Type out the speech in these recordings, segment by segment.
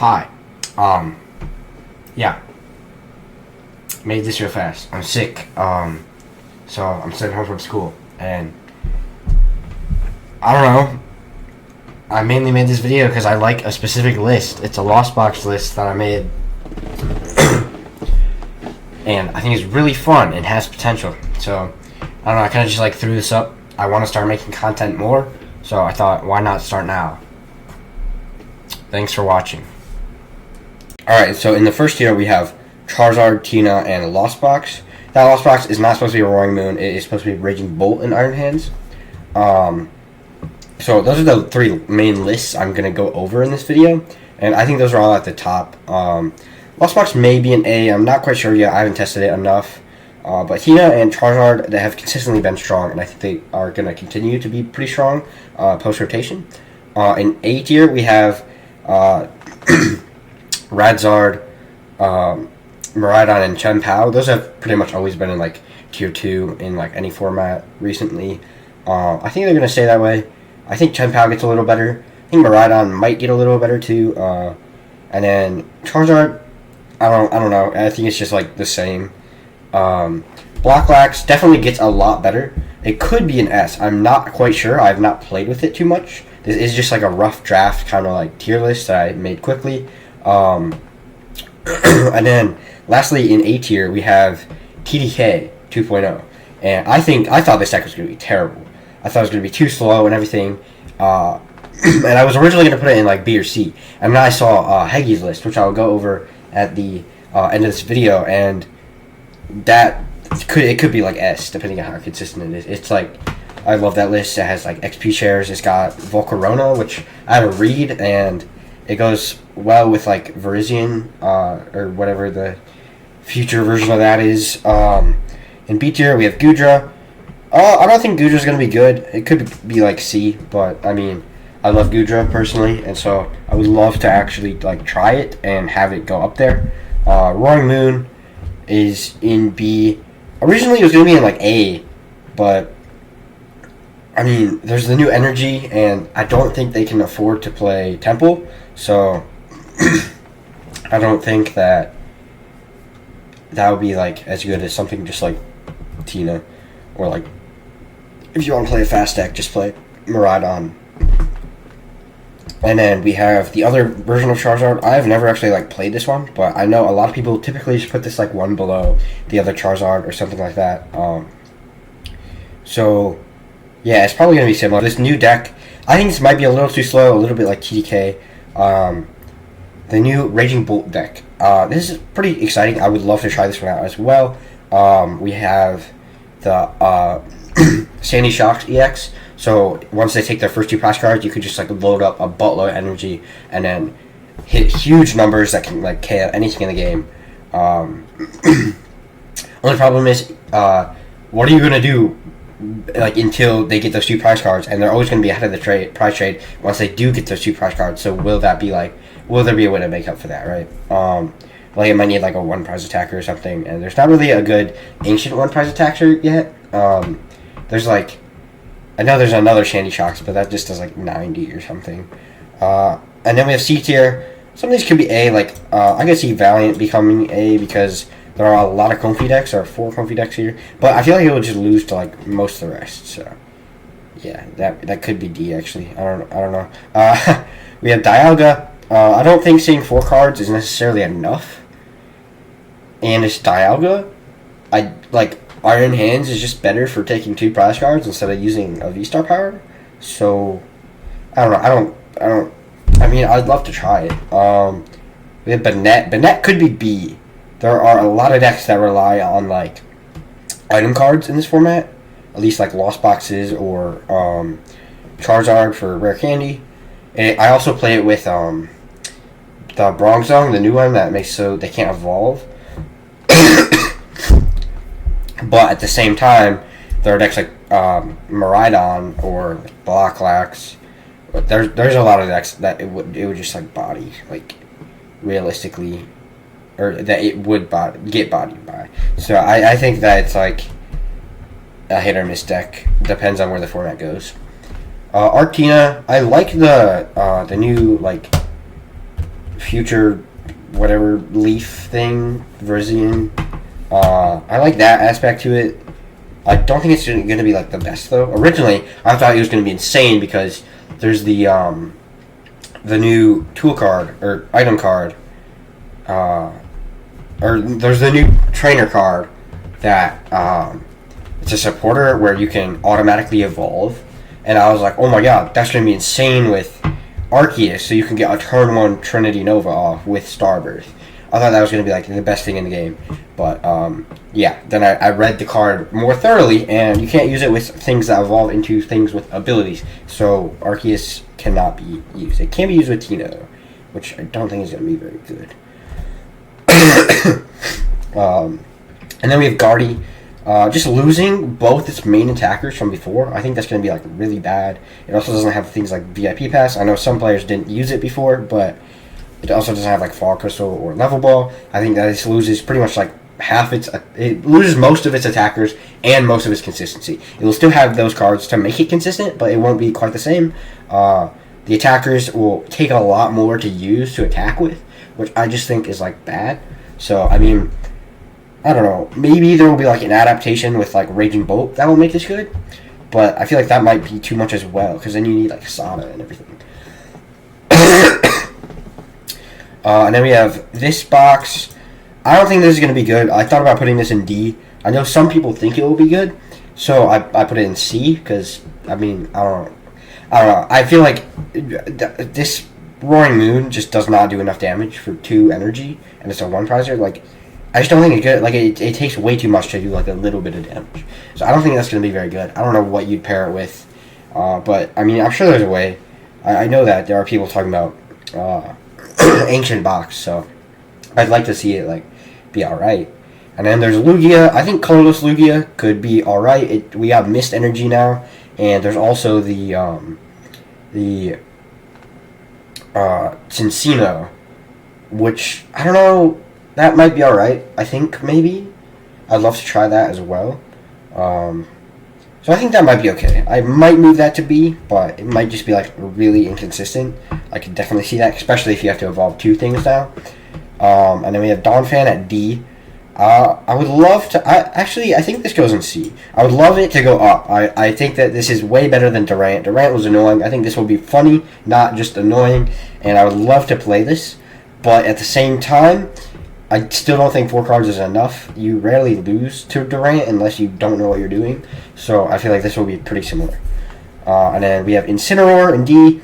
Hi. Yeah. Made this real fast. I'm sick. So I'm sitting home from school, and I don't know. I mainly made this video because I like a specific list. It's a Lost Box list that I made, and I think it's really fun and has potential. So I don't know. I kind of just like threw this up. I want to start making content more, so I thought, why not start now? Thanks for watching. Alright, so in the first tier we have Charizard, Tina, and Lost Box. That Lost Box is not supposed to be a Roaring Moon. It is supposed to be Raging Bolt and Iron Hands. So those are the three main lists I'm going to go over in this video. And I think those are all at the top. Lost Box may be an A. I'm not quite sure yet. I haven't tested it enough. But Tina and Charizard, they have consistently been strong. And I think they are going to continue to be pretty strong post-rotation. In A tier, we have Radzard, Miraidon, and Chien-Pao. Those have pretty much always been in like tier 2 in like any format recently. I think they're going to stay that way. I think Chien-Pao gets a little better. I think Miraidon might get a little better too. And then Charizard, I don't know. I think it's just like the same. Blocklax definitely gets a lot better. It could be an S. I'm not quite sure. I have not played with it too much. This is just like a rough draft kind of like tier list that I made quickly. And then lastly in A tier we have TDK 2.0, and I thought this deck was going to be terrible. I thought it was going to be too slow and everything, and I was originally going to put it in like B or C, and then I saw Heggy's list, which I'll go over at the end of this video, and that could be like S depending on how consistent it is. It's like, I love that list. It has like XP shares. It's got Volcarona, which I had to read, and it goes well with like Virizion, or whatever the future version of that is. In B tier we have Goodra. I don't think Goodra's going to be good. It could be like C, but I mean, I love Goodra personally, and so I would love to actually like try it and have it go up there. Roaring Moon is in B. Originally it was going to be in like A, but I mean, there's the new energy, and I don't think they can afford to play Temple, so I don't think that would be like as good as something just like Tina, or like if you want to play a fast deck, just play Miraidon. And then we have the other version of Charizard. I have never actually like played this one, but I know a lot of people typically just put this like one below the other Charizard or something like that. So yeah, it's probably going to be similar. This new deck, I think this might be a little too slow, a little bit like TDK. The new Raging Bolt deck. This is pretty exciting. I would love to try this one out as well. We have the Sandy Shocks EX. So once they take their first 2 prize cards, you could just like load up a buttload of energy and then hit huge numbers that can like KO anything in the game. Only problem is, what are you going to do like until they get those 2 prize cards, and they're always going to be ahead of the prize trade once they do get those 2 prize cards. So will there be a way to make up for that, right? Like it might need like a 1 prize attacker or something, and there's not really a good ancient 1 prize attacker yet. There's like, I know there's another Sandy Shocks, but that just does like 90 or something. And then we have C tier. Some of these could be A, like I could see Valiant becoming A because there are a lot of Comfy decks, or 4 Comfy decks here, but I feel like it would just lose to like most of the rest. So yeah, that could be D actually. I don't know. We have Dialga. I don't think seeing 4 cards is necessarily enough, and it's Dialga. I like Iron Hands is just better for taking 2 prize cards instead of using a V-Star power. So I don't know. I mean, I'd love to try it. We have Banette. Banette could be B. There are a lot of decks that rely on like item cards in this format, at least like Lost Boxes or Charizard for rare candy. And I also play it with the Bronzong, the new one that makes so they can't evolve. But at the same time, there are decks like Miraidon or Blocklax. But there's a lot of decks that it would just like body, like realistically, or that it would get bodied by. So I think that it's like a hit or miss deck. Depends on where the format goes. Arctina, I like the new like future whatever leaf thing, Verzian. I like that aspect to it. I don't think it's going to be like the best though. Originally, I thought it was going to be insane because there's the new tool card or item card, or there's the new trainer card that it's a supporter where you can automatically evolve, and I was like, oh my god, that's going to be insane with Arceus, so you can get a turn 1 Trinity Nova off with Starbirth. I thought that was going to be like the best thing in the game, but yeah. Then I read the card more thoroughly, and you can't use it with things that evolve into things with abilities. So Arceus cannot be used. It can be used with Tino, which I don't think is going to be very good. And then we have Guardy. Just losing both its main attackers from before, I think that's going to be like really bad. It also doesn't have things like VIP Pass. I know some players didn't use it before, but it also doesn't have like Fall Crystal or Level Ball. I think that it loses pretty much like it loses most of its attackers and most of its consistency. It will still have those cards to make it consistent, but it won't be quite the same. The attackers will take a lot more to use to attack with, which I just think is like bad. So I mean, I don't know. Maybe there will be like an adaptation with like Raging Bolt that will make this good, but I feel like that might be too much as well because then you need like Sada and everything. And then we have this box. I don't think this is going to be good. I thought about putting this in D. I know some people think it will be good, so I put it in C because, I mean, I don't know. I feel like this Roaring Moon just does not do enough damage for 2 energy, and it's a 1-prizer. Like, I just don't think it's good. Like, it takes way too much to do, like, a little bit of damage. So I don't think that's going to be very good. I don't know what you'd pair it with, but, I mean, I'm sure there's a way. I know that there are people talking about Ancient Box, so I'd like to see it like be alright. And then there's Lugia. I think colorless Lugia could be alright. We have Mist Energy now, and there's also the Cincino, which I don't know. That might be alright. I think maybe I'd love to try that as well. So I think that might be okay. I might move that to B, but it might just be like really inconsistent. I could definitely see that, especially if you have to evolve 2 things now. And then we have Donphan at D. I would love to... I think this goes in C. I would love it to go up. I think that this is way better than Durant. Durant was annoying. I think this will be funny, not just annoying. And I would love to play this. But at the same time, I still don't think 4 cards is enough. You rarely lose to Durant unless you don't know what you're doing. So I feel like this will be pretty similar. And then we have Incineroar in D.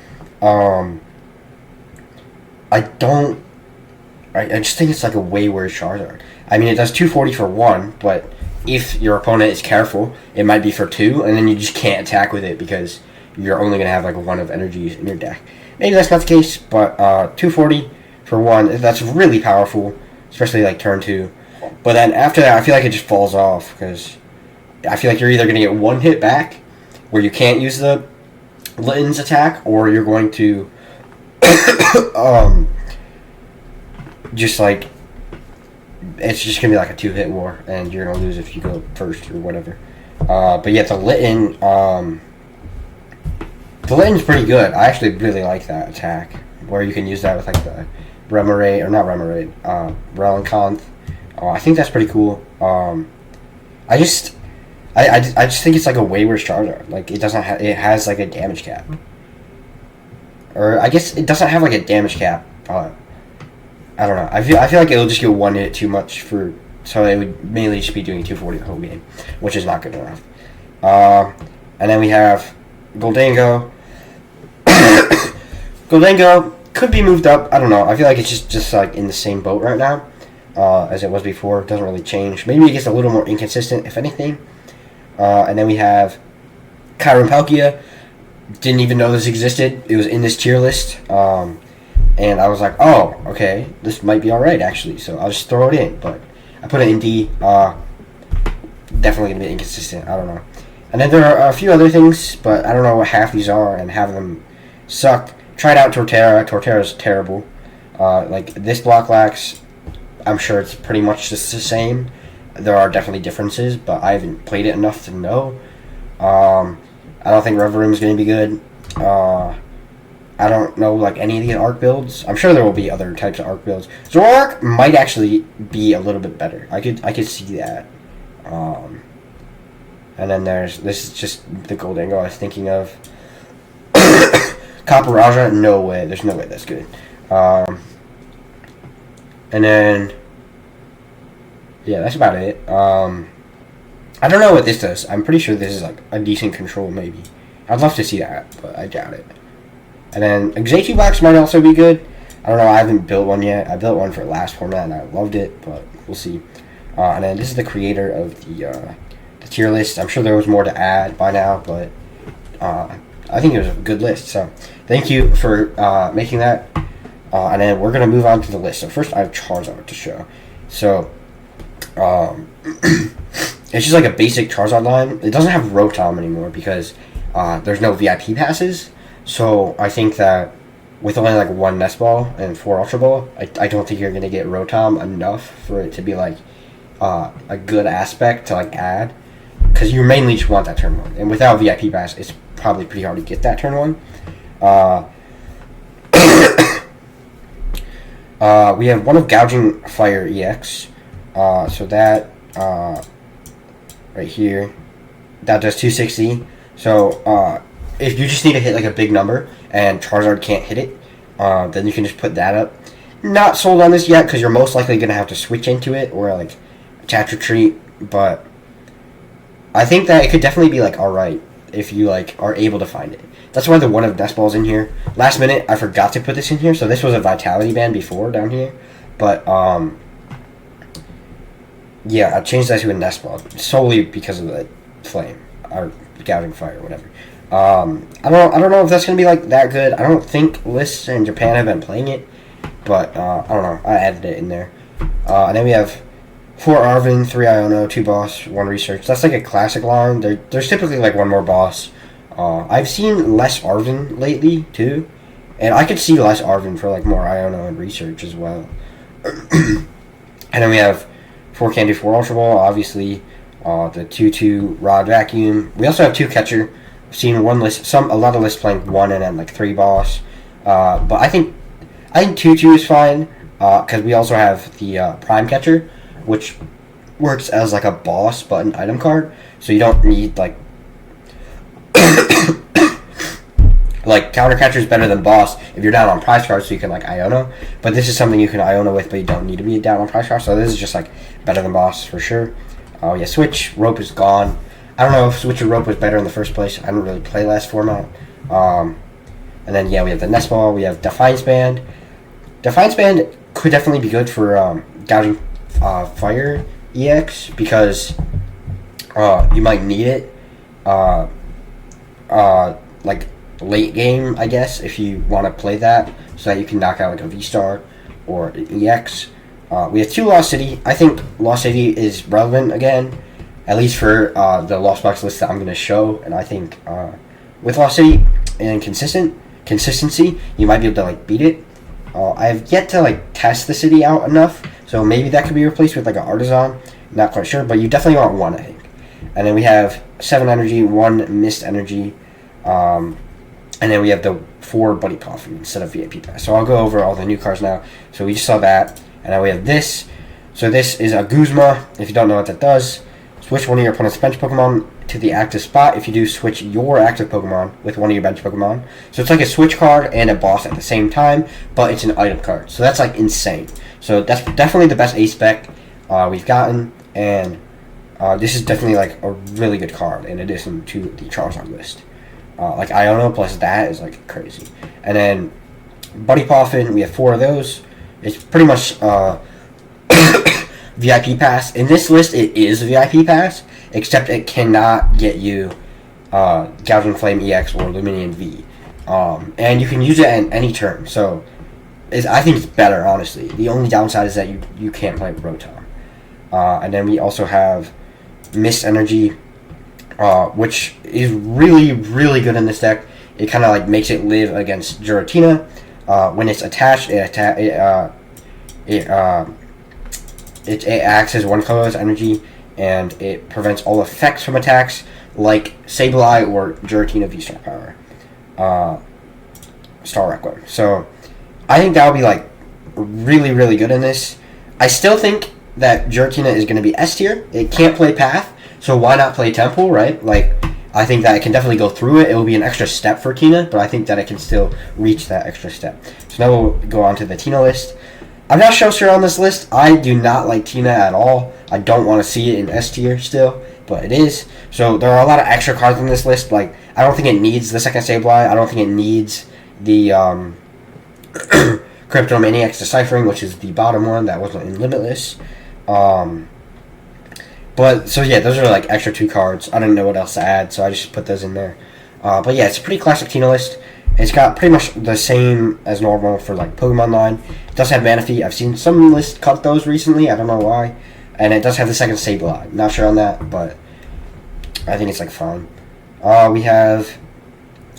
I just think it's like a way worse Charizard. I mean, it does 240 for 1, but if your opponent is careful, it might be for 2, and then you just can't attack with it because you're only going to have like 1 of energies in your deck. Maybe that's not the case, but 240 for 1, that's really powerful, especially like turn 2. But then after that, I feel like it just falls off because I feel like you're either going to get 1 hit back where you can't use the Litten's attack, or you're going to just like it's just gonna be like a 2-hit war, and you're gonna lose if you go first or whatever. But yeah, the Litten's pretty good. I actually really like that attack where you can use that with like the Remoraid, or not Remoraid, Relinconth. I think that's pretty cool. I just think it's like a way worse Charizard. Like it doesn't have, it has like a damage cap, or I guess it doesn't have like a damage cap. I don't know. I feel like it'll just get 1 hit too much for, so it would mainly just be doing 240 the whole game, which is not good enough. And then we have Goldango. Goldango could be moved up. I don't know. I feel like it's just like in the same boat right now as it was before. It doesn't really change. Maybe it gets a little more inconsistent, if anything. And then we have Kyurem Palkia. Didn't even know this existed. It was in this tier list. And I was like, oh, okay, this might be alright, actually. So I'll just throw it in. But I put it in D. Definitely going to be inconsistent. I don't know. And then there are a few other things, but I don't know what half these are, and half of them suck. Tried out Torterra. Torterra's terrible. Like, this Blocklax, I'm sure it's pretty much just the same. There are definitely differences, but I haven't played it enough to know. I don't think Reverum is going to be good. I don't know like any of the arc builds. I'm sure there will be other types of arc builds. Zoroark might actually be a little bit better. I could see that. And then this is just the Goldango I was thinking of. Copperajah, no way. There's no way that's good. And then yeah, that's about it. I don't know what this does. I'm pretty sure this is like a decent control, maybe. I'd love to see that, but I doubt it. And then Xyzlbox might also be good. I don't know. I haven't built one yet. I built one for last format and I loved it, but we'll see. And then this is the creator of the tier list. I'm sure there was more to add by now, but I think it was a good list. So thank you for making that. And then we're gonna move on to the list. So first, I have Charizard to show. So it's just like a basic Charizard line. It doesn't have Rotom anymore because there's no VIP passes. So I think that with only like one Nest Ball and 4 Ultra Ball, I don't think you're gonna get Rotom enough for it to be like a good aspect to like add, because you mainly just want that turn 1, and without VIP pass, it's probably pretty hard to get that turn 1. We have one of Gouging Fire EX, so that right here, that does 260. So if you just need to hit like a big number and Charizard can't hit it, then you can just put that up. Not sold on this yet because you're most likely gonna have to switch into it or like Chat Retreat, but I think that it could definitely be like alright if you like are able to find it. That's why the one of Nest Ball's in here. Last minute I forgot to put this in here, so this was a Vitality band before down here, but yeah, I changed that to a Nest Ball solely because of the flame or Gouging Fire, whatever. I don't know if that's gonna be like that good. I don't think lists in Japan have been playing it, but I don't know. I added it in there, and then we have 4 Arven, 3 Iono, 2 Boss, 1 Research. That's like a classic line. There's typically like 1 more Boss. I've seen less Arven lately too, and I could see less Arven for like more Iono and Research as well. And then we have 4 Candy, 4 Ultra Ball, obviously. The 2/2 Rod Vacuum. We also have 2 Catcher. I've seen one list, a lot of lists playing 1 and then like 3 Boss. But I think 2/2 is fine because we also have the Prime Catcher, which works as like a Boss button item card. So you don't need like like Counter Catcher is better than Boss if you're down on prize cards, so you can like Iono. But this is something you can Iono with, but you don't need to be down on prize cards. So this is just like better than Boss for sure. Oh yeah, Switch Rope is gone. I don't know if Switch or Rope was better in the first place. I didn't really play last format. And then yeah, we have the Nest Ball. We have Defiance Band. Defiance Band could definitely be good for Gouging Fire EX because you might need it like late game, I guess, if you want to play that, so that you can knock out like a V-Star or an EX. We have 2 Lost City. I think Lost City is relevant again, at least for the Lost Box list that I'm going to show. And I think with Lost City and consistency, you might be able to like beat it. I have yet to like test the city out enough, so maybe that could be replaced with like an Artisan. Not quite sure, but you definitely want 1, I think. And then we have 7 Energy, 1 Mist Energy, and then we have the 4 Buddy Coffin instead of VIP Pass. So I'll go over all the new cards now. So we just saw that. And now we have this. So this is a Guzma. If you don't know what that does, switch one of your opponent's bench Pokemon to the active spot. If you do, switch your active Pokemon with one of your bench Pokemon. So it's like a switch card and a boss at the same time, but it's an item card. So that's like insane. So that's definitely the best ace spec we've gotten. And this is definitely like a really good card in addition to the Charizard list. Like Iono plus that is like crazy. And then Buddy Poffin, we have 4 of those. It's pretty much VIP Pass. In this list, it is VIP Pass, except it cannot get you Gouging Flame EX or Lumineon V. And you can use it at any turn, so I think it's better, honestly. The only downside is that you can't play Rotom. And then we also have Mist Energy, which is really, really good in this deck. It kind of like makes it live against Giratina. When it's attached, it acts as 1 colorless energy, and it prevents all effects from attacks like Sableye or Giratina V-Star power. Star Requiem. So I think that would be like really, really good in this. I still think that Giratina is going to be S tier. It can't play Path, so why not play Temple, right? Like, I think that it can definitely go through it. It will be an extra step for Tina, but I think that it can still reach that extra step. So now we'll go on to the Tina list. I'm not so sure on this list. I do not like Tina at all. I don't want to see it in S tier still, but it is. So there are a lot of extra cards on this list. Like, I don't think it needs the second Sableye. I don't think it needs the Cryptomaniac's Deciphering, which is the bottom one that wasn't in Limitless. But, so yeah, those are like extra 2 cards. I didn't know what else to add, so I just put those in there. But yeah, it's a pretty classic Tina list. It's got pretty much the same as normal for like Pokemon line. It does have Manaphy. I've seen some lists cut those recently. I don't know why. And it does have the second Sableye. Not sure on that, but I think it's like fine. We have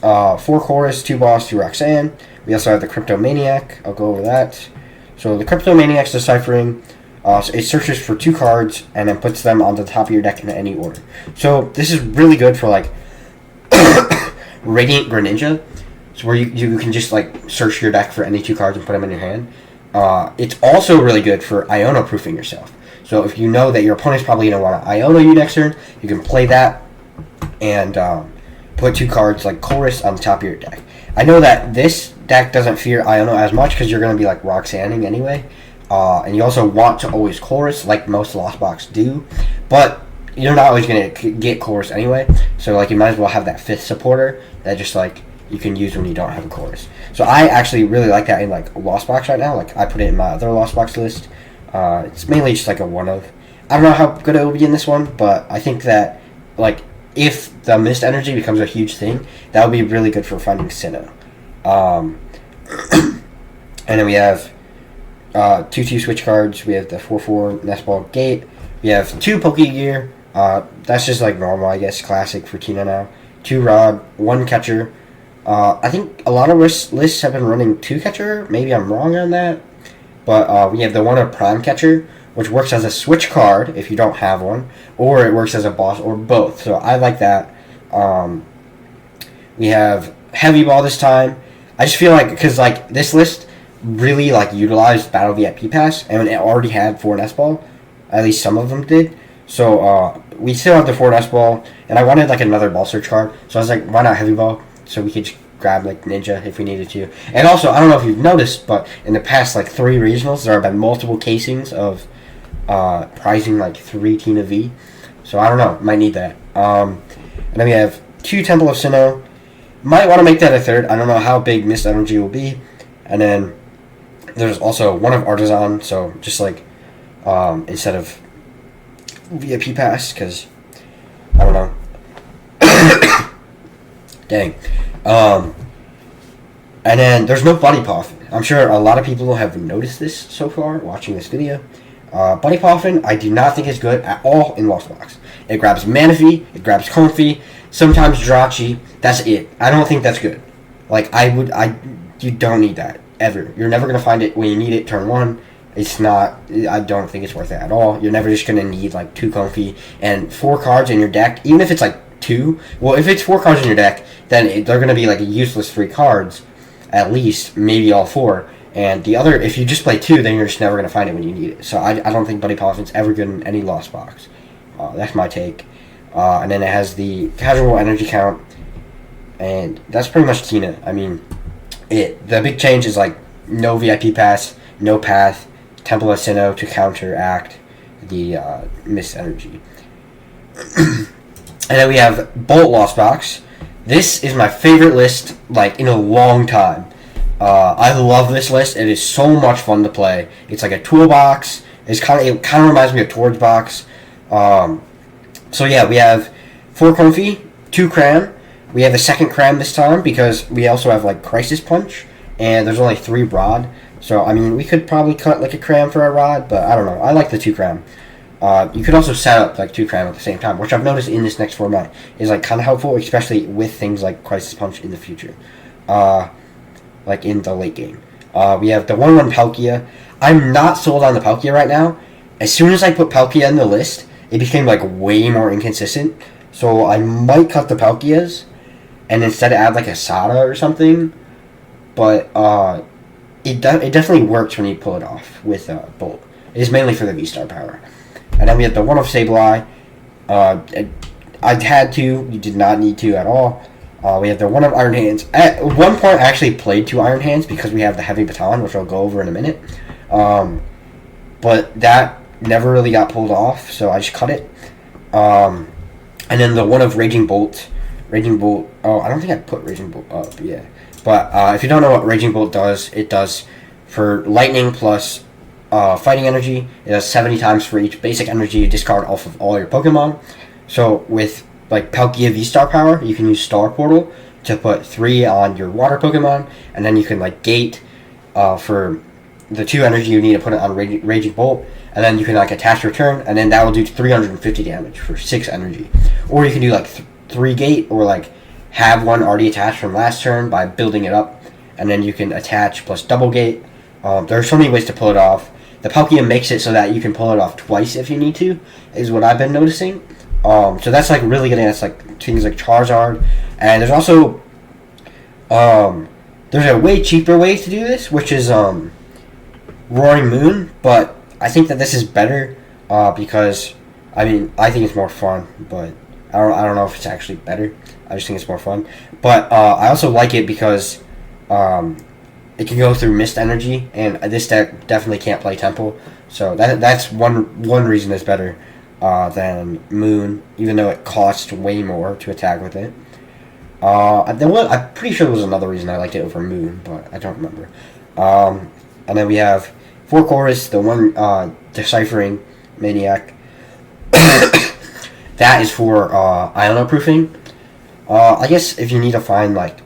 4 Chorus, 2 Boss, 2 Roxanne. We also have the Cryptomaniac. I'll go over that. So the Cryptomaniac's Deciphering. So it searches for 2 cards and then puts them on the top of your deck in any order. So this is really good for like Radiant Greninja. So where you can just like search your deck for any 2 cards and put them in your hand. It's also really good for Iono proofing yourself. So if you know that your opponent's probably going to want to Iono you next turn, you can play that and put 2 cards like Chorus on the top of your deck. I know that this deck doesn't fear Iono as much because you're going to be like Roxanning anyway. And you also want to always Chorus, like most Lost Box do. But you're not always going to get Chorus anyway. So like you might as well have that 5th supporter that just like you can use when you don't have a Chorus. So I actually really like that in like Lost Box right now. Like I put it in my other Lost Box list. It's mainly just like a one of. I don't know how good it will be in this one, but I think that like if the Mist Energy becomes a huge thing, that would be really good for finding Sinnoh. And then we have 2/2 switch cards. We have the 4/4 Nest Ball Gate. We have 2 Pokegear. That's just like normal, I guess, classic for Tina now. 2 Rod, 1 Catcher. I think a lot of lists have been running 2 Catcher. Maybe I'm wrong on that. But we have the 1 of Prime Catcher, which works as a switch card if you don't have one, or it works as a boss, or both. So I like that. We have Heavy Ball this time. I just feel like, because like this list really like utilized Battle VIP Pass, and it already had 4 Nest Ball. At least some of them did. So we still have the 4 Nest Ball, and I wanted like another Ball Search card. So I was like, why not Heavy Ball? So we could just grab like Ninja if we needed to. And also, I don't know if you've noticed, but in the past like 3 regionals, there have been multiple casings of prizing like 3 Tina V. So I don't know, might need that. And then we have 2 Temple of Sinnoh. Might want to make that a 3rd. I don't know how big Mist Energy will be. And then there's also 1 of Artisan, so just like instead of VIP Pass, because I don't know. Dang. And then there's no Buddy Poffin. I'm sure a lot of people have noticed this so far watching this video. Buddy Poffin, I do not think is good at all in Lost Box. It grabs Manaphy, it grabs Comfey, sometimes Jirachi. That's it. I don't think that's good. Like you don't need that ever. You're never gonna find it when you need it. Turn 1. It's not. I don't think it's worth it at all. You're never just gonna need like 2 Comfey and 4 cards in your deck, even if it's like 2. Well, if it's 4 cards in your deck, then they're gonna be like a useless 3 cards, at least maybe all 4. And the other, if you just play 2, then you're just never gonna find it when you need it. So I don't think Buddy Poffin's ever good in any Lost Box. That's my take. And then it has the casual energy count, and that's pretty much Tina. I mean, the big change is like no VIP Pass, no Path, Temple of Sinnoh to counteract the Mist Energy. And then we have Bolt Lost Box. This is my favorite list, like, in a long time. I love this list. It is so much fun to play. It's like a toolbox. It kind of reminds me of Torch Box. So yeah, we have 4 Comfey, 2 Cram. We have a second Cram this time because we also have like Crisis Punch, and there's only 3 Rod. So I mean, we could probably cut like a Cram for a Rod, but I don't know. I like the 2 Cram. You could also set up like 2 Cram at the same time, which I've noticed in this next format is like kind of helpful, especially with things like Crisis Punch in the future, like in the late game. We have the 1/1 Palkia. I'm not sold on the Palkia right now. As soon as I put Palkia in the list, it became like way more inconsistent. So I might cut the Palkias and instead add like a Sada or something. but it definitely works when you pull it off with Bolt. It is mainly for the V-Star power. And then we have the one of Sableye. I had to. You did not need to at all. We have the one of Iron Hands. At one point, I actually played 2 Iron Hands because we have the Heavy Baton, which I'll go over in a minute. But that never really got pulled off, so I just cut it. And then the one of Raging Bolt. Raging Bolt. Oh, I don't think I put Raging Bolt up. Yeah. But if you don't know what Raging Bolt does, it does for lightning plus fighting energy. It does 70 times for each basic energy you discard off of all your Pokemon. So with like Palkia V-Star power, you can use Star Portal to put 3 on your water Pokemon, and then you can like gate for the 2 energy you need to put it on Raging Bolt, and then you can like attach return, and then that will do 350 damage for 6 energy. Or you can do like 3 gate, or like have one already attached from last turn by building it up, and then you can attach plus double gate. There are so many ways to pull it off. The Palkia makes it so that you can pull it off twice if you need to, is what I've been noticing. So that's like really good against like things like Charizard. And there's also there's a way cheaper way to do this, which is Roaring Moon, but I think that this is better because I think it's more fun, but I don't know if it's actually better. I just think it's more fun. But I also like it because it can go through Mist Energy, and this deck definitely can't play Temple. So that's one reason it's better than Moon, even though it costs way more to attack with it. I'm pretty sure there was another reason I liked it over Moon, but I don't remember. And then we have 4 Chorus, the one Deciphering Maniac. That is for Iono Proofing. I guess if you need to find like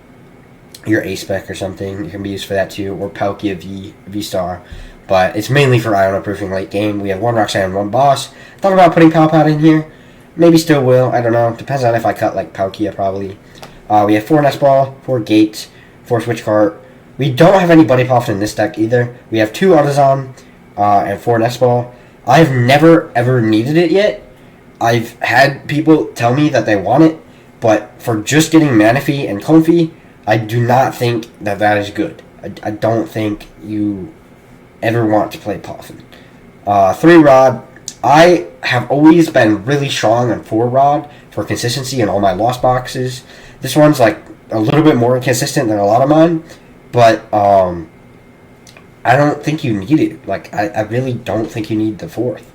your A-Spec or something, it can be used for that too, or Palkia V-Star. But it's mainly for Iono Proofing late game. We have 1 Roxanne, 1 Boss. Thought about putting Palpat in here. Maybe still will. I don't know. Depends on if I cut like Palkia probably. We have 4 Nest Ball, 4 Gate, 4 Switch Cart. We don't have any Buddy Puff in this deck either. We have 2 Artisan and 4 Nest Ball. I've never ever needed it yet. I've had people tell me that they want it, but for just getting Manaphy and Comfey, I do not think that is good. I don't think you ever want to play Puffin. 3 Rod. I have always been really strong on 4 Rod for consistency in all my Lost Boxes. This one's like a little bit more consistent than a lot of mine, but I don't think you need it. Like I really don't think you need the 4th.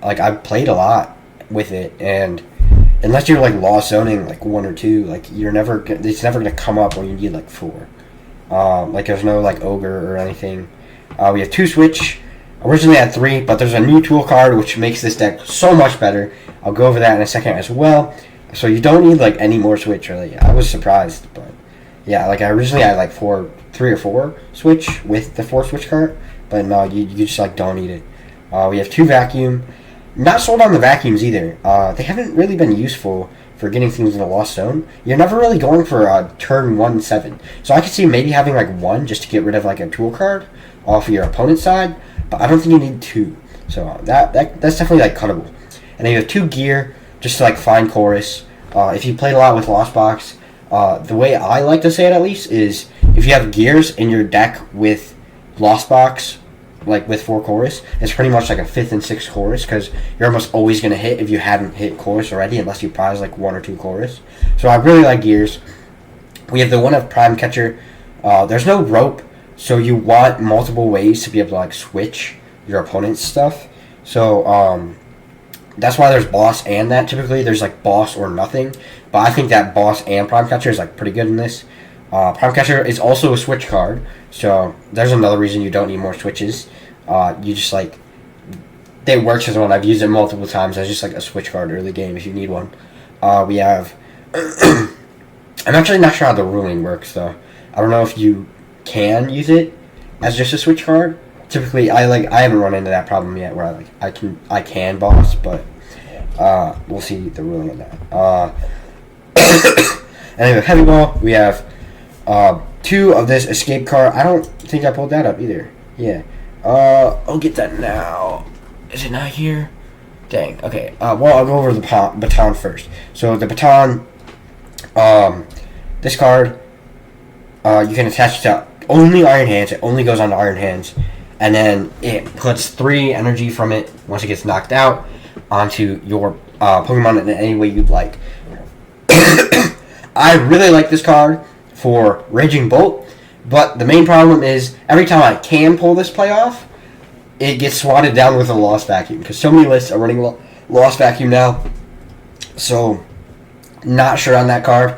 Like I've played a lot with it, and unless you're like lost zoning like 1 or 2, like it's never gonna come up when you need like 4. Like there's no like Ogre or anything. We have 2 Switch. Originally I had 3, but there's a new tool card which makes this deck so much better. I'll go over that in a second as well. So you don't need like any more Switch really. I was surprised, but yeah, like I originally had like 3 or 4 Switch with the 4 Switch card, but no, you just like don't need it. We have 2 Vacuum. Not sold on the vacuums either. They haven't really been useful for getting things in the Lost Zone. You're never really going for a turn 1/7. So I could see maybe having like 1 just to get rid of like a tool card off of your opponent's side, but I don't think you need 2. So that's definitely like cuttable. And then you have 2 Gear just to like find Chorus. If you played a lot with Lost Box, the way I like to say it at least is if you have Gears in your deck with Lost Box, like with 4 Chorus, it's pretty much like a 5th and 6th Chorus, because you're almost always going to hit if you hadn't hit Chorus already, unless you prize like 1 or 2 Chorus. So I really like Gears. We have the one of Prime Catcher. There's no rope, so you want multiple ways to be able to like switch your opponent's stuff. So that's why there's Boss and that. Typically there's like Boss or nothing, but I think that Boss and Prime Catcher is like pretty good in this. Prime Catcher is also a switch card, so there's another reason you don't need more switches. You just like, it works as one. I've used it multiple times as just like a switch card early game if you need one. We have I'm actually not sure how the ruling works though. I don't know if you can use it as just a switch card. Typically I haven't run into that problem yet where I can boss, but we'll see the ruling on that. And then with Heavy Ball, we have 2 of this Escape card. I don't think I pulled that up either. Yeah. I'll get that now. Is it not here? Dang. Okay. Well, I'll go over the Baton first. So the Baton, this card, you can attach to only Iron Hands. It only goes on to Iron Hands, and then it puts 3 energy from it once it gets knocked out onto your Pokemon in any way you'd like. I really like this card for Raging Bolt, but the main problem is every time I can pull this play off, it gets swatted down with a Lost Vacuum, because so many lists are running Lost Vacuum now. So, not sure on that card.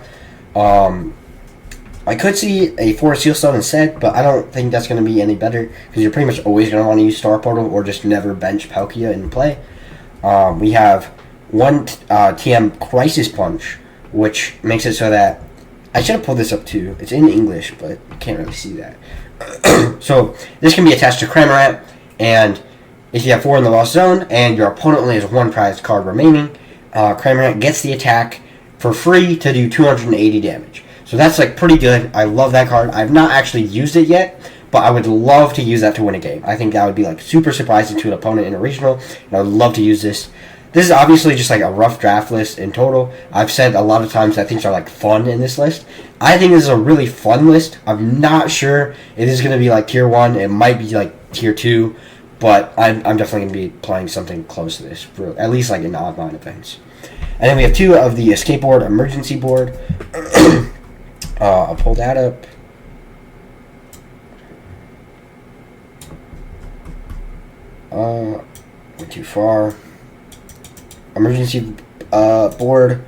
I could see a Forest Seal Stone instead, but I don't think that's going to be any better, because you're pretty much always going to want to use Star Portal or just never bench Palkia in play. We have one TM Crisis Punch, which makes it so that I should have pulled this up too. It's in English, but you can't really see that. So this can be attached to Cramorant, and if you have 4 in the Lost Zone and your opponent only has 1 prized card remaining, Cramorant gets the attack for free to do 280 damage. So that's like pretty good. I love that card. I've not actually used it yet, but I would love to use that to win a game. I think that would be like super surprising to an opponent in a regional, and I would love to use this. This is obviously just like a rough draft list in total. I've said a lot of times that things are like fun in this list. I think this is a really fun list. I'm not sure it is going to be like tier 1. It might be like tier 2, but I'm definitely going to be playing something close to this, for at least like in online events. And then we have 2 of the Escape Board, Emergency Board. I'll pull that up. Went too far. Emergency board.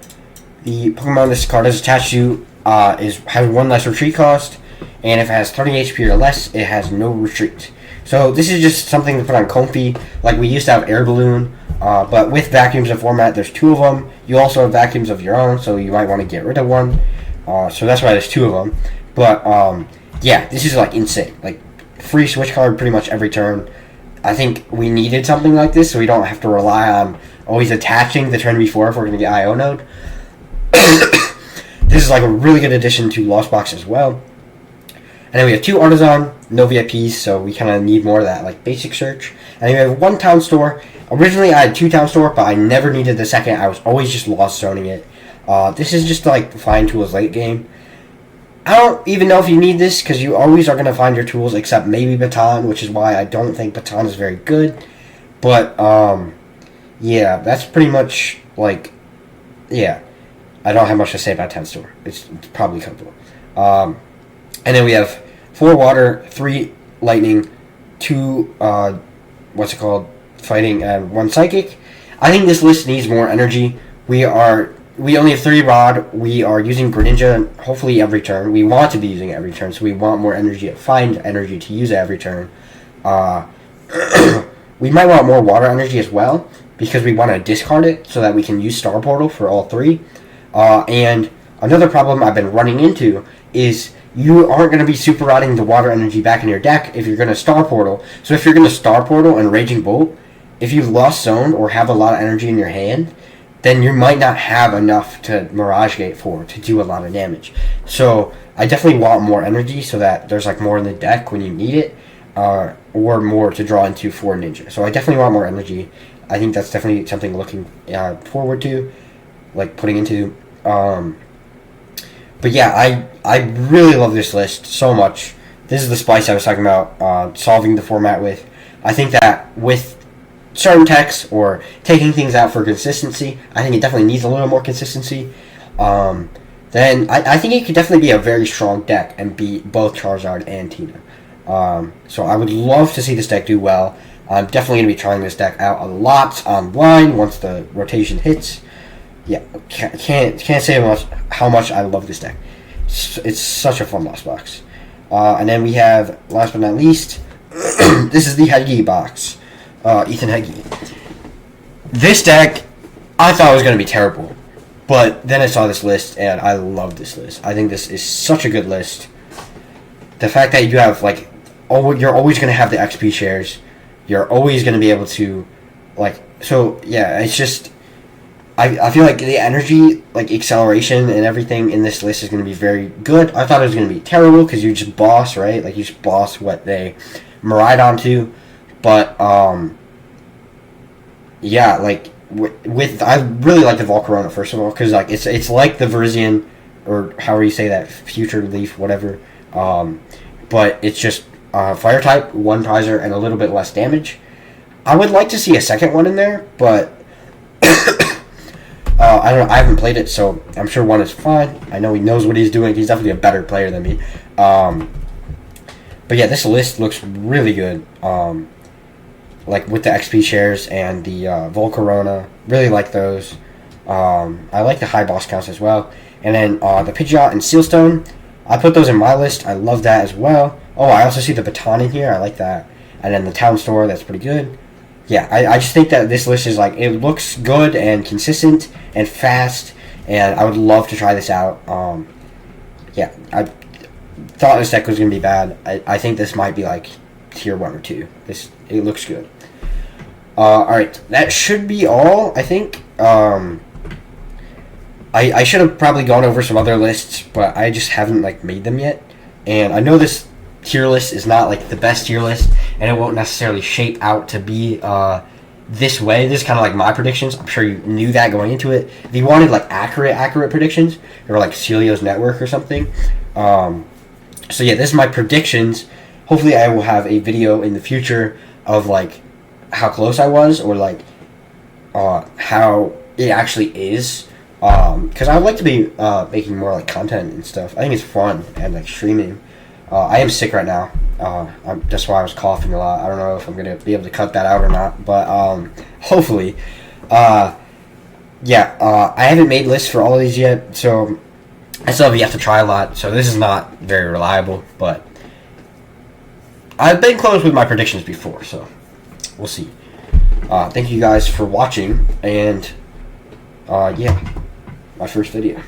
The Pokemon this card is attached to has 1 less retreat cost, and if it has 30 HP or less, it has no retreat. So this is just something to put on Comfey. Like we used to have Air Balloon, but with vacuums in format, there's 2 of them. You also have vacuums of your own, so you might want to get rid of one. So that's why there's 2 of them. But yeah, this is like insane. Like free switch card pretty much every turn. I think we needed something like this so we don't have to rely on always attaching the turn before if we're going to get IO node. This is like a really good addition to Lost Box as well. And then we have 2 Artisan, no VIPs, so we kind of need more of that like basic search. And then we have 1 Town Store. Originally I had 2 Town Store, but I never needed the second. I was always just Lost Zoning it. This is just like find tools late game. I don't even know if you need this, because you always are going to find your tools, except maybe Baton, which is why I don't think Baton is very good. But, yeah, that's pretty much, like, yeah. I don't have much to say about 10 Store. It's probably comfortable. And then we have 4 Water, 3 Lightning, 2, Fighting, and 1 Psychic. I think this list needs more energy. We only have 3 Rod. We are using Greninja hopefully every turn. We want to be using it every turn, so we want more energy, find energy to use it every turn. We might want more Water energy as well, because we want to discard it so that we can use Star Portal for all 3. And another problem I've been running into is you aren't going to be super rodding the Water energy back in your deck if you're going to Star Portal. So if you're going to Star Portal and Raging Bolt, if you've lost Zone or have a lot of energy in your hand, then you might not have enough to Mirage Gate for to do a lot of damage. So I definitely want more energy so that there's like more in the deck when you need it, or more to draw into for Ninja. So I definitely want more energy. I think that's definitely something looking forward to, like putting into. But yeah, I really love this list so much. This is the spice I was talking about, solving the format with. I think that with certain techs or taking things out for consistency, I think it definitely needs a little more consistency. Then I think it could definitely be a very strong deck and beat both Charizard and Tina. So I would love to see this deck do well. I'm definitely going to be trying this deck out a lot online once the rotation hits. Yeah, can't say how much I love this deck. It's such a fun Lost Box. And then we have, last but not least, this is the Heggy box. Ethan Heggy. This deck, I thought was going to be terrible. But then I saw this list, and I love this list. I think this is such a good list. The fact that you have, like, you're always going to have the XP shares. You're always going to be able to, like, so, yeah, it's just, I feel like the energy, like, acceleration and everything in this list is going to be very good. I thought it was going to be terrible, because you just boss, right? Like, you just boss what they Maride onto. But, yeah, like, with I really like the Volcarona, first of all, because, like, it's like the Virizion, or however you say that, Future Leaf, whatever, but it's just fire type, 1 Prizer, and a little bit less damage. I would like to see a second one in there, but I don't know. I haven't played it, so I'm sure 1 is fine. I know he knows what he's doing. He's definitely a better player than me. But yeah, this list looks really good. Like with the XP shares and the Volcarona, really like those. I like the high boss counts as well. And then the Pidgeot and Sealstone, I put those in my list. I love that as well. Oh, I also see the Baton in here. I like that. And then the Town Store, that's pretty good. Yeah, I just think that this list is like, it looks good and consistent and fast, and I would love to try this out. Yeah, I thought this deck was going to be bad. I think this might be like tier 1 or 2. It looks good. Alright, that should be all, I think. I should have probably gone over some other lists, but I just haven't like made them yet. And I know this tier list is not like the best tier list, and it won't necessarily shape out to be this way. This is kind of like my predictions. I'm sure you knew that going into it. If you wanted like accurate predictions, or like Celio's Network or something. So yeah, this is my predictions. Hopefully I will have a video in the future of like how close I was, or like how it actually is. Because I would like to be making more like content and stuff. I think it's fun, and like streaming. I am sick right now. That's why I was coughing a lot. I don't know if I'm gonna be able to cut that out or not, but hopefully. Yeah, I haven't made lists for all of these yet, so I still have yet to try a lot. So this is not very reliable, but I've been close with my predictions before, so we'll see. Thank you guys for watching, and yeah, my first video.